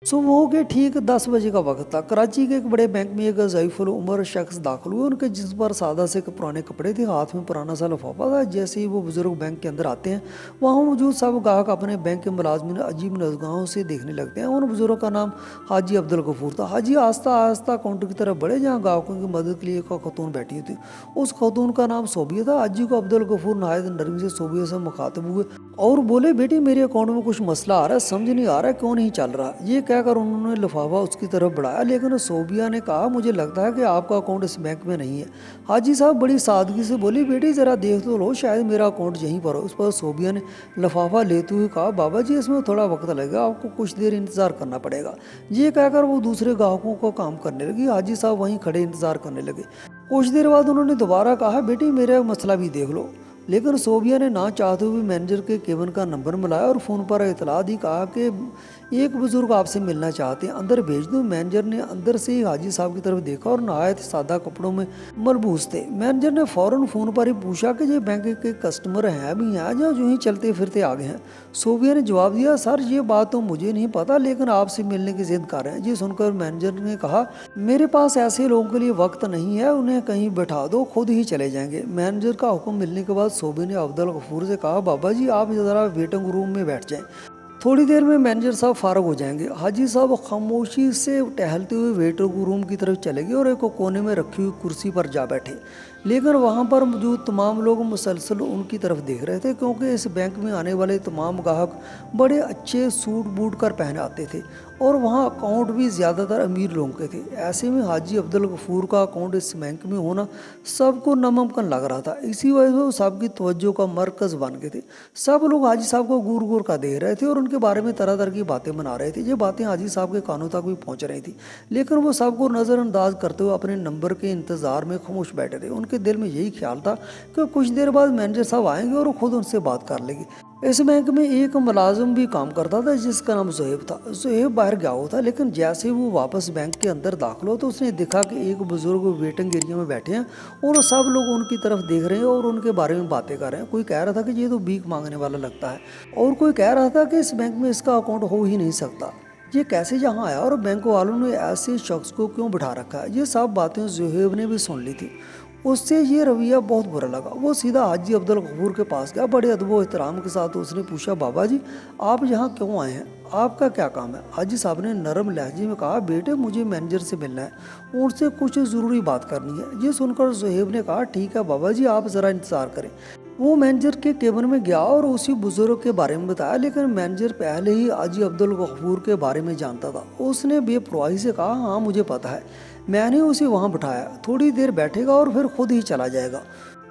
सुबह के ठीक 10 बजे का वक्त था। कराची के एक बड़े बैंक में एक ज़ईफ़ुल उम्र शख्स दाखिल हुए। उनके जिस्म पर सादा से पुराने कपड़े थे, हाथ में पुराना सा लिफाफा था। जैसे ही वो बुजुर्ग बैंक के अंदर आते हैं, वहाँ मौजूद सब ग्राहक अपने बैंक के मुलाजमीन अजीब नज़रों से देखने लगते हैं। उन बुजुर्ग का नाम हाजी अब्दुल गफूर था। हाजी आस्ता आस्ता काउंटर की तरफ बढ़े, जहाँ ग्राहकों की मदद के लिए एक खतून बैठी थी। उस खतून का नाम सोबिया था। हाजी को अब्दुल गफूर नहायत नरमी से सोबिया से मुखातिब हुए और बोले, बेटी मेरे अकाउंट में कुछ मसला आ रहा है, समझ नहीं आ रहा क्यों नहीं चल रहा। ये कहकर उन्होंने लिफाफा उसकी तरफ बढ़ाया, लेकिन सोबिया ने कहा, मुझे लगता है कि आपका अकाउंट इस बैंक में नहीं है। हाजी साहब बड़ी सादगी से बोली, बेटी ज़रा देख तो लो, शायद मेरा अकाउंट यहीं पर हो। उस पर सोबिया ने लिफाफा लेते हुए कहा, बाबा जी इसमें थोड़ा वक्त लगेगा, आपको कुछ देर इंतज़ार करना पड़ेगा। ये कहकर वो दूसरे ग्राहकों को काम करने लगी। हाजी साहब वहीं खड़े इंतज़ार करने लगे। कुछ देर बाद उन्होंने दोबारा कहा, बेटी मेरा मसला भी देख लो। लेकिन सोबिया ने ना चाहते हुए मैनेजर के केबिन का नंबर मिलाया और फ़ोन पर इतला दी, कहा कि एक बुजुर्ग आपसे मिलना चाहते हैं, अंदर भेज दो। मैनेजर ने अंदर से ही हाजी साहब की तरफ देखा और नहायत सादा कपड़ों में मलबूस थे। मैनेजर ने फ़ौरन फ़ोन पर ही पूछा कि ये बैंक के कस्टमर हैं भी हैं या जो ही चलते फिरते आ गए हैं। सोबिया ने जवाब दिया, सर ये बात तो मुझे नहीं पता, लेकिन आपसे मिलने की जिद कर रहे हैं। ये सुनकर मैनेजर ने कहा, मेरे पास ऐसे लोगों के लिए वक्त नहीं है, उन्हें कहीं बैठा दो, खुद ही चले जाएंगे। मैनेजर का हुक्म मिलने के बाद सोबिया ने अब्दुल गफूर से कहा, बाबा जी आप ज़रा वेटिंग रूम में बैठ जाएं, थोड़ी देर में मैनेजर साहब फारग हो जाएंगे। हाजी साहब खामोशी से टहलते हुए वेटिंग रूम की तरफ चले गए और एक कोने में रखी हुई कुर्सी पर जा बैठे। लेकिन वहाँ पर मौजूद तमाम लोग मुसलसल उनकी तरफ देख रहे थे, क्योंकि इस बैंक में आने वाले तमाम ग्राहक बड़े अच्छे सूट बूट कर पहने आते थे और वहाँ अकाउंट भी ज़्यादातर अमीर लोगों के थे। ऐसे में हाजी अब्दुल गफूर का अकाउंट इस बैंक में होना सबको नामुमकिन लग रहा था। इसी वजह से वो सबकी तवज्जो का मरकज़ बन गए थे। सब लोग हाजी साहब को घूर घूर कर देख रहे थे और उनके बारे में तरह तरह की बातें बना रहे थे। ये बातें हाजी साहब के कानों तक भी पहुँच रही थी, लेकिन वो सबको नज़रअंदाज करते हुए अपने नंबर के इंतज़ार में खामोश बैठे थे। उनके दिल में यही ख्याल था कि कुछ देर बाद मैनेजर साहब आएंगे और खुद उनसे बात कर लेंगे। इस बैंक में एक मुलाजिम भी काम करता था जिसका नाम ज़ुहैब था। ज़ुहैब बाहर गया हुआ था, लेकिन जैसे ही वो वापस बैंक के अंदर दाखिल हो तो उसने देखा कि एक बुजुर्ग वेटिंग एरिया में बैठे हैं और सब लोग उनकी तरफ देख रहे हैं और उनके बारे में बातें कर रहे हैं। कोई कह रहा था कि ये तो भीख मांगने वाला लगता है और कोई कह रहा था कि इस बैंक में इसका अकाउंट हो ही नहीं सकता, ये कैसे यहाँ आया और बैंक वालों ने ऐसे शख्स को क्यों बिठा रखा है। ये सब बातें ज़ुहैब ने भी सुन ली थी। उससे ये रवैया बहुत बुरा लगा। वो सीधा हाजी अब्दुल गफूर के पास गया। बड़े अदब व एहतराम के साथ उसने पूछा, बाबा जी आप यहाँ क्यों आए हैं, आपका क्या काम है। हाजी साहब ने नरम लहजे में कहा, बेटे मुझे मैनेजर से मिलना है, उनसे कुछ ज़रूरी बात करनी है। ये सुनकर ज़ुहैब ने कहा, ठीक है बाबा जी आप ज़रा इंतज़ार करें। वो मैनेजर के केबिन में गया और उसी बुजुर्ग के बारे में बताया, लेकिन मैनेजर पहले ही हाजी अब्दुल गफूर के बारे में जानता था। उसने बेपरवाही से कहा, हाँ मुझे पता है, मैंने उसे वहाँ बिठाया, थोड़ी देर बैठेगा और फिर खुद ही चला जाएगा।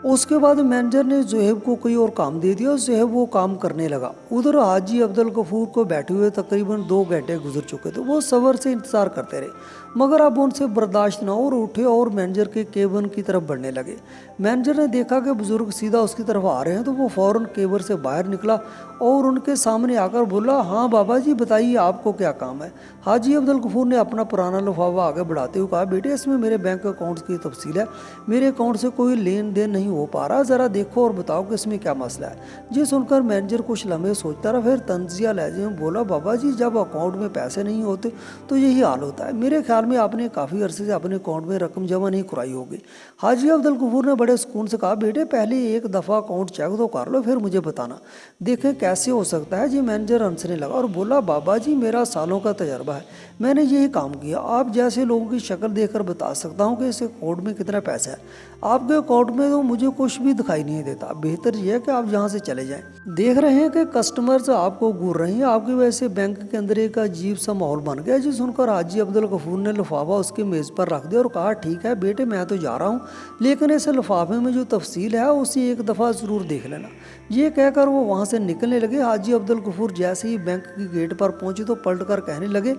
उसके बाद मैनेजर ने ज़ुहैब को कोई और काम दे दिया और ज़ुहैब वो काम करने लगा। उधर हाजी अब्दुल गफूर को बैठे हुए तकरीबन 2 घंटे गुजर चुके थे। वो सब्र से इंतज़ार करते रहे, मगर अब उनसे बर्दाश्त न और उठे और मैनेजर के केबिन की तरफ बढ़ने लगे। मैनेजर ने देखा कि बुजुर्ग सीधा उसकी तरफ आ रहे हैं तो वो फ़ौरन केबिन से बाहर निकला और उनके सामने आकर बोला, हाँ बाबा जी बताइए आपको क्या काम है। हाजी अब्दुल गफूर ने अपना पुराना लिफाफा आगे बढ़ाते हुए कहा, बेटे इसमें मेरे बैंक अकाउंट्स की तफसील है, मेरे अकाउंट से कोई लेन देन नहीं हो पा रहा, ज़रा देखो और बताओ कि इसमें क्या मसला है। ये सुनकर मैनेजर कुछ लम्हे सोचता रहा, फिर तंजिया लहजे में बोला, बाबा जी जब अकाउंट में पैसे नहीं होते तो यही हाल होता है, मेरे ख्याल में आपने काफ़ी अरसे से अपने अकाउंट में रकम जमा नहीं कराई होगी। हाजी अब्दुल गफूर ने बड़े सुकून से कहा, बेटे पहले एक दफ़ा अकाउंट चेक तो कर लो, फिर मुझे बताना, देखें कैसे हो सकता है। जी मैनेजर हंसने लगा और बोला, बाबा जी मेरा सालों का तजर्बा है, मैंने यही काम किया, आप जैसे लोगों की शक्ल देखकर बता सकता हूँ कि इस अकाउंट में कितना पैसा है। आपके अकाउंट में तो मुझे कुछ भी दिखाई नहीं देता, बेहतर यह है कि आप यहाँ से चले जाएं। देख रहे हैं कि कस्टमर्स आपको घूर रहे हैं, आपकी वजह से बैंक के अंदर एक अजीब सा माहौल बन गया। जी सुनकर हाजी अब्दुल गफूर ने लिफाफा उसके मेज़ पर रख दिया और कहा, ठीक है बेटे मैं तो जा रहा हूँ, लेकिन इस लिफाफे में जो तफसील है उसे एक दफ़ा ज़रूर देख लेना। ये कहकर वो वहाँ से निकलने लगे। हाजी अब्दुल गफूर जैसे ही बैंक के गेट पर पहुँचे तो पलट कर कहने लगे,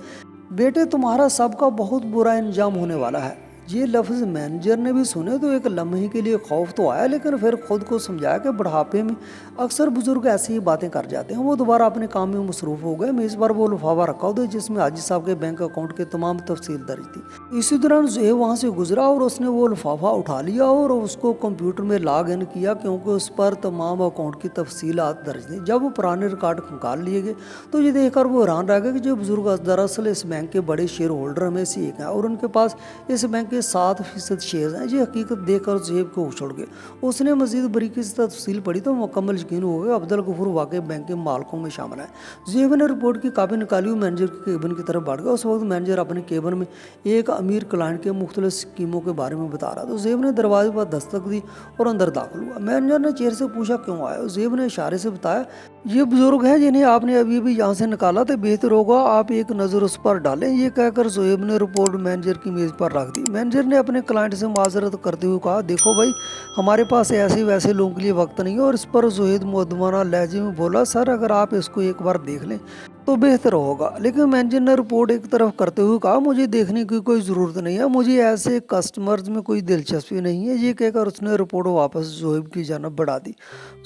बेटे तुम्हारा सबका बहुत बुरा इंजाम होने वाला है। ये लफ्ज़ मैनेजर ने भी सुने तो एक लम्हे के लिए खौफ तो आया, लेकिन फिर खुद को समझाया कि बुढ़ापे में अक्सर बुजुर्ग ऐसी ही बातें कर जाते हैं। वो दोबारा अपने काम में मसरूफ़ हो गए। मेज़ पर वो लिफाफा रखा होता जिसमें हाजी साहब के बैंक अकाउंट के तमाम तफसील दर्ज थी। इसी दौरान ज़ुहैब वहाँ से गुजरा और उसने वो लिफाफा उठा लिया और उसको कंप्यूटर में लॉग इन किया, क्योंकि उस पर तमाम अकाउंट की तफसीलात दर्ज थी। जब वो पुराने रिकॉर्ड निकाल लिए गए तो ये देखकर वो हैरान रह गया कि जो बुजुर्ग दरअसल इस बैंक के बड़े शेयर होल्डर में से एक हैं और उनके पास इस बैंक के 7% शेयर हैं। ये हकीकत देखकर ज़ुहैब को उछल गए। उसने मजीद बारीकी से तफसील पढ़ी तो मुकम्मल यकीन हो गया अब्दुल गफूर वाकई बैंक के मालिकों में शामिल है। ज़ुहैब ने रिपोर्ट की कापी निकाली और मैनेजर के केबिन की तरफ बढ़ गया। उस वक्त मैनेजर अपने केबिन में एक अमीर क्लाइंट के मुख्तलिफ स्कीमों के बारे में बता रहा था। ज़ुहैब ने दरवाजे पर दस्तक दी और अंदर दाखिल हुआ। मैनेजर ने चेयर से पूछा क्यों आया। ज़ुहैब ने इशारे से बताया ये बुजुर्ग है जिन्हें आपने अभी अभी यहाँ से निकाला, तो बेहतर होगा आप एक नज़र उस पर डालें। ये कहकर ज़ुहैब ने रिपोर्ट मैनेजर की मेज़ पर रख दी। मैनेजर ने अपने क्लाइंट से माजरत करते हुए कहा देखो भाई, हमारे पास ऐसे वैसे लोगों के लिए वक्त नहीं है। और इस पर ज़ुहैब मुअद्दबाना लहजे में बोला सर, अगर आप इसको एक बार देख लें तो बेहतर होगा। लेकिन मैनेजर ने रिपोर्ट एक तरफ करते हुए कहा मुझे देखने की कोई ज़रूरत नहीं है, मुझे ऐसे कस्टमर्स में कोई दिलचस्पी नहीं है। ये कहकर उसने रिपोर्ट वापस ज़ुहैब की जानब बढ़ा दी।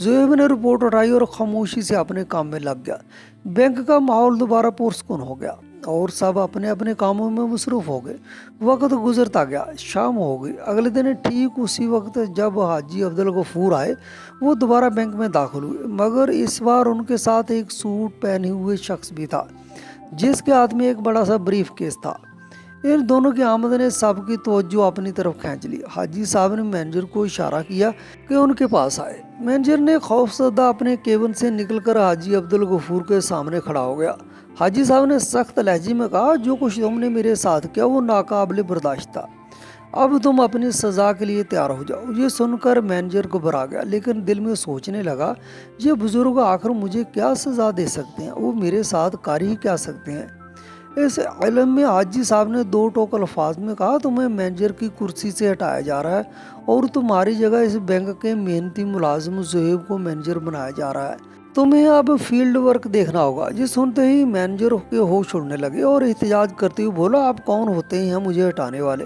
ज़ुहैब ने रिपोर्ट उठाई और खामोशी से अपने काम में लग गया। बैंक का माहौल दोबारा पुरसुकून हो गया और सब अपने अपने कामों में मसरूफ़ हो गए। वक्त गुजरता गया, शाम हो गई। अगले दिन ठीक उसी वक्त जब हाजी अब्दुल गफूर आए, वो दोबारा बैंक में दाखिल हुए, मगर इस बार उनके साथ एक सूट पहने हुए शख्स भी था जिसके हाथ में एक बड़ा सा ब्रीफ केस था। इन दोनों की आमद ने सबकी तवज्जो अपनी तरफ खींच ली। हाजी साहब ने मैनेजर को इशारा किया कि उनके पास आए। मैनेजर ने खौफजदा अपने केबिन से निकलकर हाजी अब्दुल गफूर के सामने खड़ा हो गया। हाजी साहब ने सख्त लहजे में कहा जो कुछ तुमने मेरे साथ किया वो नाकाबिले बर्दाश्त था। अब तुम अपनी सज़ा के लिए तैयार हो जाओ। ये सुनकर मैनेजर घबरा गया, लेकिन दिल में सोचने लगा ये बुजुर्ग आखिर मुझे क्या सज़ा दे सकते हैं, वो मेरे साथ कर ही क्या सकते हैं। इस इल्म में हाजी साहब ने दो टोक अल्फाज में कहा तुम्हें मैनेजर की कुर्सी से हटाया जा रहा है और तुम्हारी जगह इस बैंक के मेहनती मुलाजिम ज़ुहैब को मैनेजर बनाया जा रहा है। तुम्हें अब फील्ड वर्क देखना होगा। ये सुनते ही मैनेजर के होश उड़ने लगे और एहतजाज करते हुए बोला आप कौन होते हैं मुझे हटाने वाले।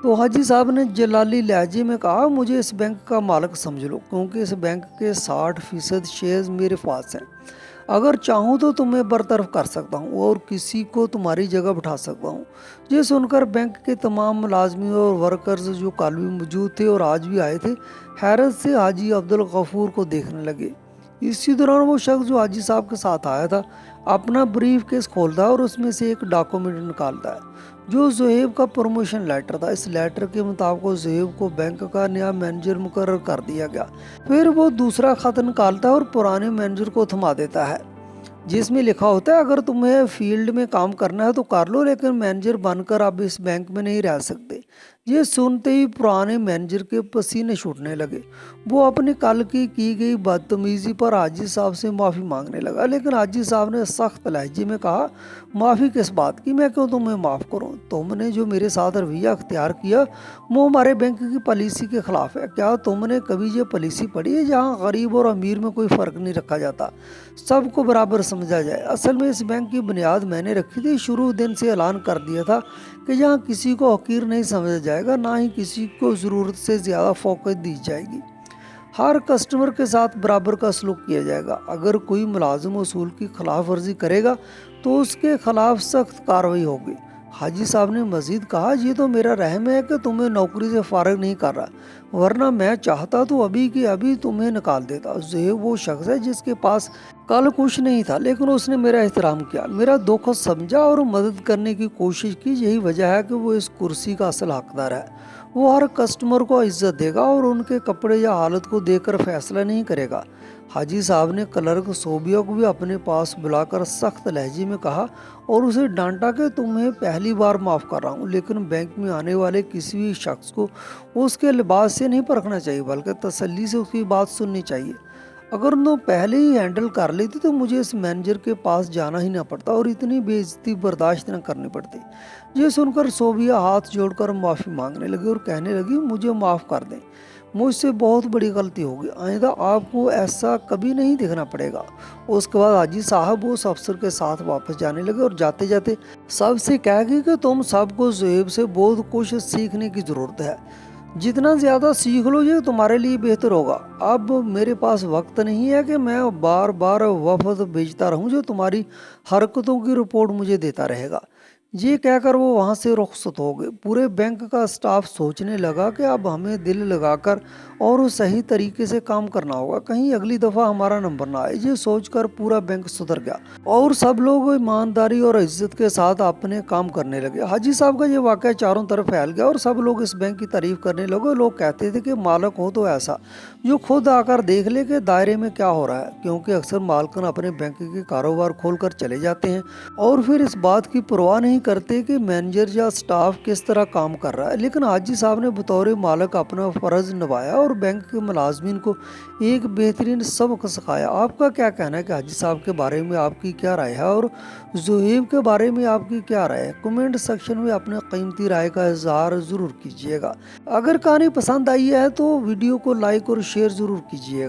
तो हाजी साहब ने जलाली लहजे में कहा मुझे इस बैंक का मालिक समझ लो, क्योंकि इस बैंक के 60% शेयर मेरे पास हैं। अगर चाहूँ तो तुम्हें बरतरफ कर सकता हूँ और किसी को तुम्हारी जगह बिठा सकता हूँ। ये सुनकर बैंक के तमाम मुलाजमी और वर्कर्स जो कल भी मौजूद थे और आज भी आए थे, हैरत से हाजी अब्दुल गफूर को देखने लगे। इसी दौरान वो शख्स जो हाजी साहब के साथ आया था अपना ब्रीफ केस खोलता है और उसमें से एक डॉक्यूमेंट निकालता है जो ज़ुहैब का प्रमोशन लेटर था। इस लेटर के मुताबिक ज़ुहैब को बैंक का नया मैनेजर मुकर्रर कर दिया गया। फिर वो दूसरा खत निकालता है और पुराने मैनेजर को थमा देता है जिसमें लिखा होता है अगर तुम्हें फील्ड में काम करना है तो कर लो, लेकिन मैनेजर बनकर आप इस बैंक में नहीं रह सकते। ये सुनते ही पुराने मैनेजर के पसीने छूटने लगे। वो अपने कल की गई बदतमीजी पर हाजी साहब से माफ़ी मांगने लगा, लेकिन हाजी साहब ने सख्त लहजे में कहा माफ़ी किस बात की, मैं क्यों तुम्हें माफ़ करूं। तुमने जो मेरे साथ रवैया अख्तियार किया वो हमारे बैंक की पॉलिसी के खिलाफ है। क्या तुमने कभी ये पॉलिसी पढ़ी है जहाँ गरीब और अमीर में कोई फ़र्क नहीं रखा जाता, सबको बराबर समझा जाए। असल में इस बैंक की बुनियाद मैंने रखी थी। शुरू दिन से ऐलान कर दिया था कि जहाँ किसी को हकीर नहीं समझा जाएगा, ना ही किसी को ज़रूरत से ज़्यादा फोकस दी जाएगी। हर कस्टमर के साथ बराबर का सलूक किया जाएगा। अगर कोई मुलाजिम उसूल की खिलाफ वर्जी करेगा तो उसके खिलाफ सख्त कार्रवाई होगी। हाजी साहब ने मजीद कहा ये तो मेरा रहम है कि तुम्हें नौकरी से फारग नहीं कर रहा, वरना मैं चाहता तो अभी के अभी तुम्हें निकाल देता। ज़ुहैब वो शख्स है जिसके पास कल कुछ नहीं था, लेकिन उसने मेरा एहतराम किया, मेरा दुख समझा और मदद करने की कोशिश की। यही वजह है कि वो इस कुर्सी का असल हकदार है। वो हर कस्टमर को इज्जत देगा और उनके कपड़े या हालत को देखकर फैसला नहीं करेगा। हाजी साहब ने क्लर्क सोबिया को भी अपने पास बुलाकर सख्त लहजे में कहा और उसे डांटा कि तुम्हें पहली बार माफ़ कर रहा हूँ, लेकिन बैंक में आने वाले किसी भी शख्स को उसके लिबास से नहीं परखना चाहिए, बल्कि तसल्ली से उसकी बात सुननी चाहिए। अगर उन्होंने पहले ही हैंडल कर लेती तो मुझे इस मैनेजर के पास जाना ही ना पड़ता और इतनी बेइज्जती बर्दाश्त न करनी पड़ती। ये सुनकर सोबिया हाथ जोड़कर माफ़ी मांगने लगी और कहने लगी मुझे माफ़ कर दें, मुझसे बहुत बड़ी गलती होगी, आइंदा आपको ऐसा कभी नहीं देखना पड़ेगा। उसके बाद हाजी साहब उस अफसर के साथ वापस जाने लगे और जाते जाते सबसे कह गए कि तुम सबको ज़ुहैब से बहुत कुछ सीखने की ज़रूरत है। जितना ज़्यादा सीख लो ये तुम्हारे लिए बेहतर होगा। अब मेरे पास वक्त नहीं है कि मैं बार बार वफद भेजता रहूं जो तुम्हारी हरकतों की रिपोर्ट मुझे देता रहेगा। ये कहकर वो वहाँ से रुखसत हो गए। पूरे बैंक का स्टाफ सोचने लगा कि अब हमें दिल लगाकर और सही तरीके से काम करना होगा, कहीं अगली दफ़ा हमारा नंबर ना आए। ये सोचकर पूरा बैंक सुधर गया और सब लोग ईमानदारी और इज्जत के साथ अपने काम करने लगे। हाजी साहब का ये वाक़या चारों तरफ फैल गया और सब लोग इस बैंक की तारीफ करने लगे। लोग कहते थे कि मालिक हो तो ऐसा जो खुद आकर देख ले कि दायरे में क्या हो रहा है, क्योंकि अक्सर मालकन अपने बैंक के कारोबार खोलकर चले जाते हैं और फिर इस बात की परवाह नहीं करते कि मैनेजर या स्टाफ किस तरह काम कर रहा है। लेकिन हाजी साहब ने बतौर मालिक अपना फ़र्ज़ निभाया और बैंक के मुलाजमीन को एक बेहतरीन सबक सिखाया। आपका क्या कहना है कि हाजी साहब के बारे में आपकी क्या राय है और ज़ुहैब के बारे में आपकी क्या राय है? कमेंट सेक्शन में अपने कीमती राय का इजहार ज़रूर कीजिएगा। अगर कहानी पसंद आई है तो वीडियो को लाइक और शेयर ज़रूर कीजिएगा।